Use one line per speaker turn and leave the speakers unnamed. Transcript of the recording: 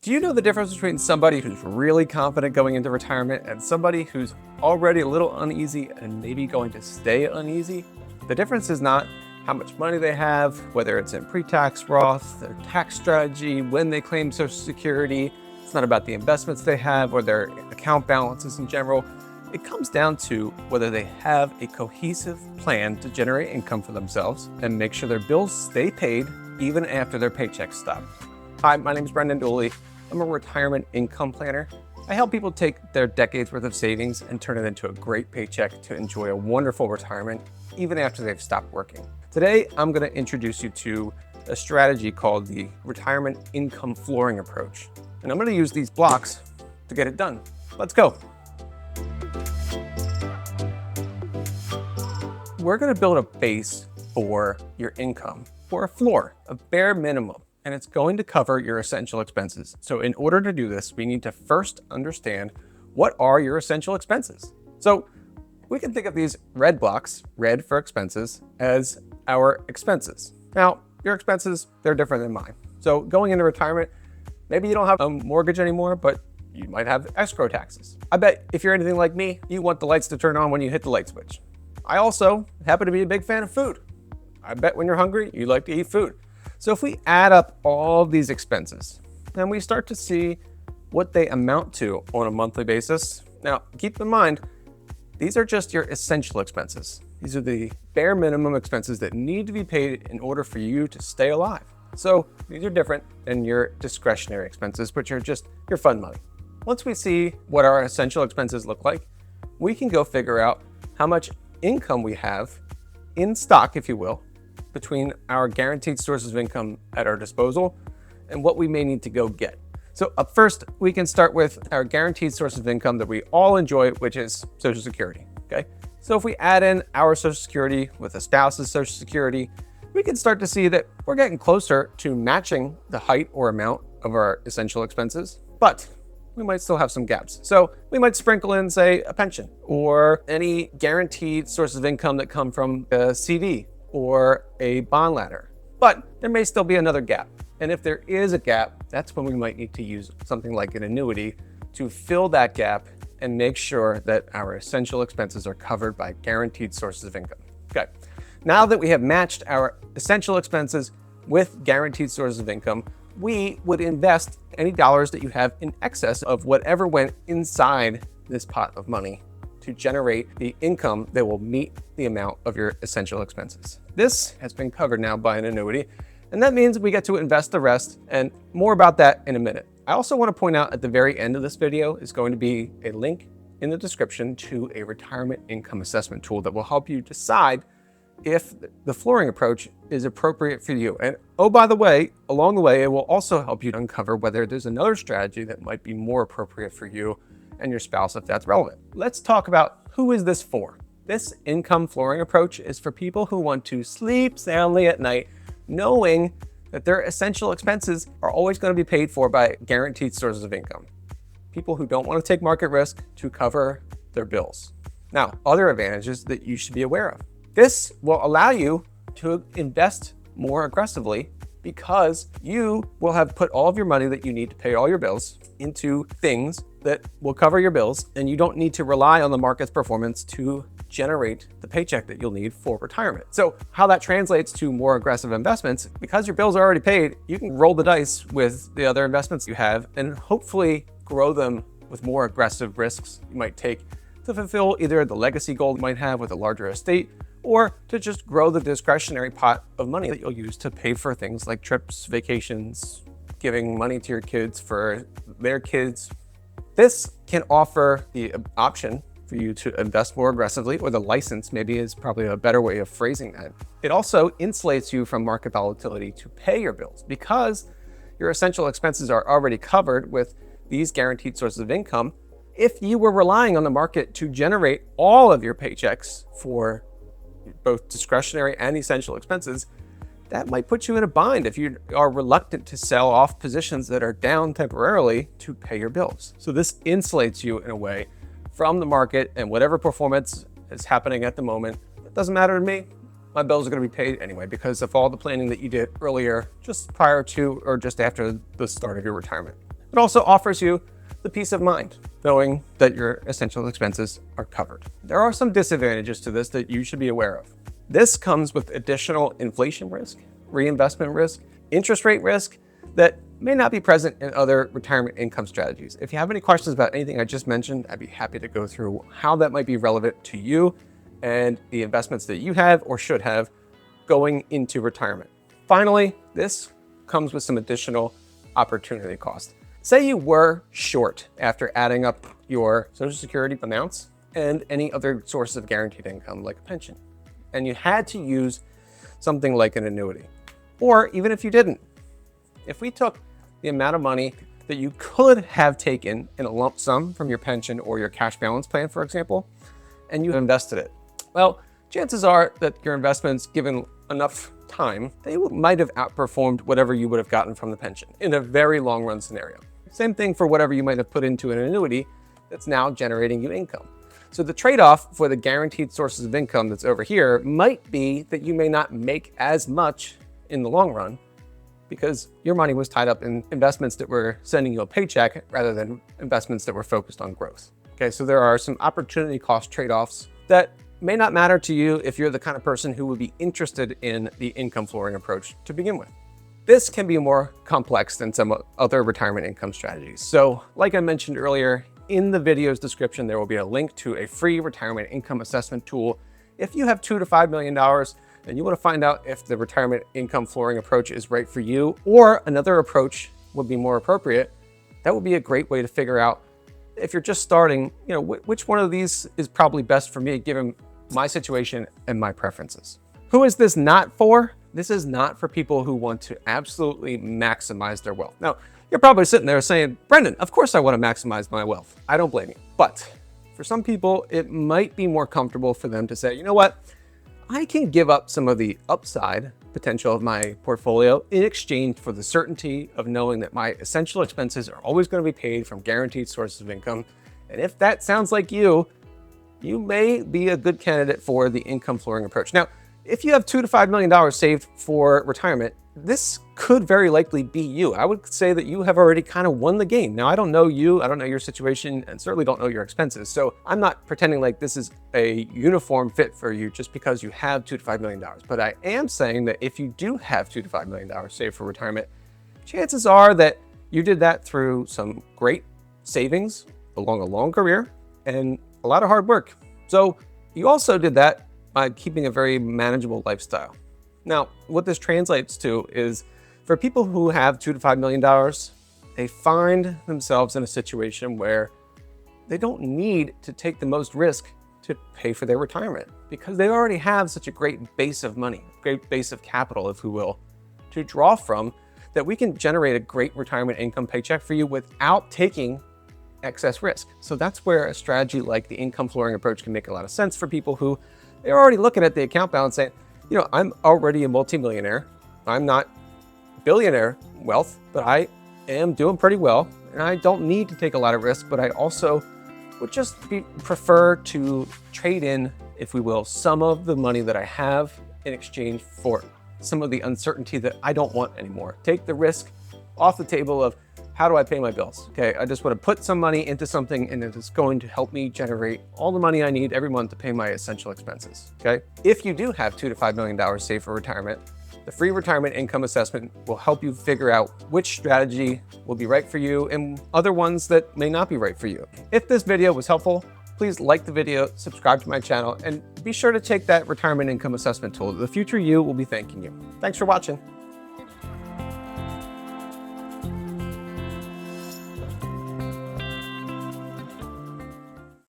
Do you know the difference between somebody who's really confident going into retirement and somebody who's already a little uneasy and maybe going to stay uneasy? The difference is not how much money they have, whether it's in pre-tax, Roth, their tax strategy, when they claim Social Security. It's not about the investments they have or their account balances in general. It comes down to whether they have a cohesive plan to generate income for themselves and make sure their bills stay paid even after their paychecks stop. Hi, my name is Brendan Dooley. I'm a retirement income planner. I help people take their decades worth of savings and turn it into a great paycheck to enjoy a wonderful retirement even after they've stopped working. Today, I'm going to introduce you to a strategy called the retirement income flooring approach. And I'm going to use these blocks to get it done. Let's go. We're going to build a base for your income, for a floor, a bare minimum, and it's going to cover your essential expenses. So in order to do this, we need to first understand what are your essential expenses. So we can think of these red blocks, red for expenses, as our expenses. Now, your expenses, they're different than mine. So going into retirement, maybe you don't have a mortgage anymore, but you might have escrow taxes. I bet if you're anything like me, you want the lights to turn on when you hit the light switch. I also happen to be a big fan of food. I bet when you're hungry, you like to eat food. So if we add up all these expenses, then we start to see what they amount to on a monthly basis. Now, keep in mind, these are just your essential expenses. These are the bare minimum expenses that need to be paid in order for you to stay alive. So these are different than your discretionary expenses, which are just your fun money. Once we see what our essential expenses look like, we can go figure out how much income we have in stock, if you will, between our guaranteed sources of income at our disposal and what we may need to go get. So up first, we can start with our guaranteed source of income that we all enjoy, which is Social Security, okay? So if we add in our Social Security with a spouse's Social Security, we can start to see that we're getting closer to matching the height or amount of our essential expenses, but we might still have some gaps. So we might sprinkle in, say, a pension or any guaranteed sources of income that come from a CD or a bond ladder. But there may still be another gap. And if there is a gap, that's when we might need to use something like an annuity to fill that gap and make sure that our essential expenses are covered by guaranteed sources of income. Okay. Now that we have matched our essential expenses with guaranteed sources of income, we would invest any dollars that you have in excess of whatever went inside this pot of money to generate the income that will meet the amount of your essential expenses. This has been covered now by an annuity, and that means we get to invest the rest, and more about that in a minute. I also want to point out at the very end of this video is going to be a link in the description to a retirement income assessment tool that will help you decide if the flooring approach is appropriate for you. And oh, by the way, along the way, it will also help you uncover whether there's another strategy that might be more appropriate for you and your spouse if that's relevant. Let's talk about who is this for. This income flooring approach is for people who want to sleep soundly at night, knowing that their essential expenses are always going to be paid for by guaranteed sources of income. People who don't want to take market risk to cover their bills. Now, other advantages that you should be aware of. This will allow you to invest more aggressively because you will have put all of your money that you need to pay all your bills into things that will cover your bills, and you don't need to rely on the market's performance to generate the paycheck that you'll need for retirement. So how that translates to more aggressive investments, because your bills are already paid, you can roll the dice with the other investments you have and hopefully grow them with more aggressive risks you might take to fulfill either the legacy goal you might have with a larger estate, or to just grow the discretionary pot of money that you'll use to pay for things like trips, vacations, giving money to your kids for their kids. This can offer the option for you to invest more aggressively, or the license maybe is probably a better way of phrasing that. It also insulates you from market volatility to pay your bills because your essential expenses are already covered with these guaranteed sources of income. If you were relying on the market to generate all of your paychecks for both discretionary and essential expenses, that might put you in a bind if you are reluctant to sell off positions that are down temporarily to pay your bills. So this insulates you in a way from the market and whatever performance is happening at the moment. It doesn't matter to me. My bills are going to be paid anyway because of all the planning that you did earlier, just prior to or just after the start of your retirement. It also offers you the peace of mind, knowing that your essential expenses are covered. There are some disadvantages to this that you should be aware of. This comes with additional inflation risk, reinvestment risk, interest rate risk that may not be present in other retirement income strategies. If you have any questions about anything I just mentioned, I'd be happy to go through how that might be relevant to you and the investments that you have or should have going into retirement. Finally, this comes with some additional opportunity cost. Say you were short after adding up your Social Security amounts and any other source of guaranteed income like a pension, and you had to use something like an annuity. Or even if you didn't, if we took the amount of money that you could have taken in a lump sum from your pension or your cash balance plan, for example, and you invested it, well, chances are that your investments, given enough time, they might have outperformed whatever you would have gotten from the pension in a very long run scenario. Same thing for whatever you might have put into an annuity that's now generating you income. So the trade-off for the guaranteed sources of income that's over here might be that you may not make as much in the long run because your money was tied up in investments that were sending you a paycheck rather than investments that were focused on growth. Okay, so there are some opportunity cost trade-offs that may not matter to you if you're the kind of person who would be interested in the income flooring approach to begin with. This can be more complex than some other retirement income strategies. So like I mentioned earlier, in the video's description, there will be a link to a free retirement income assessment tool. If you have $2 to $5 million and you want to find out if the retirement income flooring approach is right for you or another approach would be more appropriate, that would be a great way to figure out if you're just starting, which one of these is probably best for me given my situation and my preferences. Who is this not for? This is not for people who want to absolutely maximize their wealth. Now, you're probably sitting there saying, Brendan, of course I want to maximize my wealth. I don't blame you. But for some people, it might be more comfortable for them to say, you know what? I can give up some of the upside potential of my portfolio in exchange for the certainty of knowing that my essential expenses are always going to be paid from guaranteed sources of income. And if that sounds like you may be a good candidate for the income flooring approach. Now, if you have $2 to $5 million saved for retirement, this could very likely be you. I would say that you have already kind of won the game. Now, I don't know you, I don't know your situation, and certainly don't know your expenses. So I'm not pretending like this is a uniform fit for you just because you have $2 to $5 million. But I am saying that if you do have $2 to $5 million saved for retirement, chances are that you did that through some great savings along a long career and a lot of hard work. So you also did that by keeping a very manageable lifestyle. Now, what this translates to is for people who have $2 to $5 million, they find themselves in a situation where they don't need to take the most risk to pay for their retirement because they already have such a great base of money, great base of capital, if you will, to draw from, that we can generate a great retirement income paycheck for you without taking excess risk. So that's where a strategy like the income flooring approach can make a lot of sense for people who they're already looking at the account balance saying, I'm already a multimillionaire. I'm not billionaire wealth, but I am doing pretty well. And I don't need to take a lot of risk, but I also would just prefer to trade in, if we will, some of the money that I have in exchange for some of the uncertainty that I don't want anymore. Take the risk off the table of how do I pay my bills? Okay, I just want to put some money into something and it's going to help me generate all the money I need every month to pay my essential expenses, okay? If you do have $2 to $5 million saved for retirement, the free retirement income assessment will help you figure out which strategy will be right for you and other ones that may not be right for you. If this video was helpful, please like the video, subscribe to my channel, and be sure to take that retirement income assessment tool. The future you will be thanking you. Thanks for watching.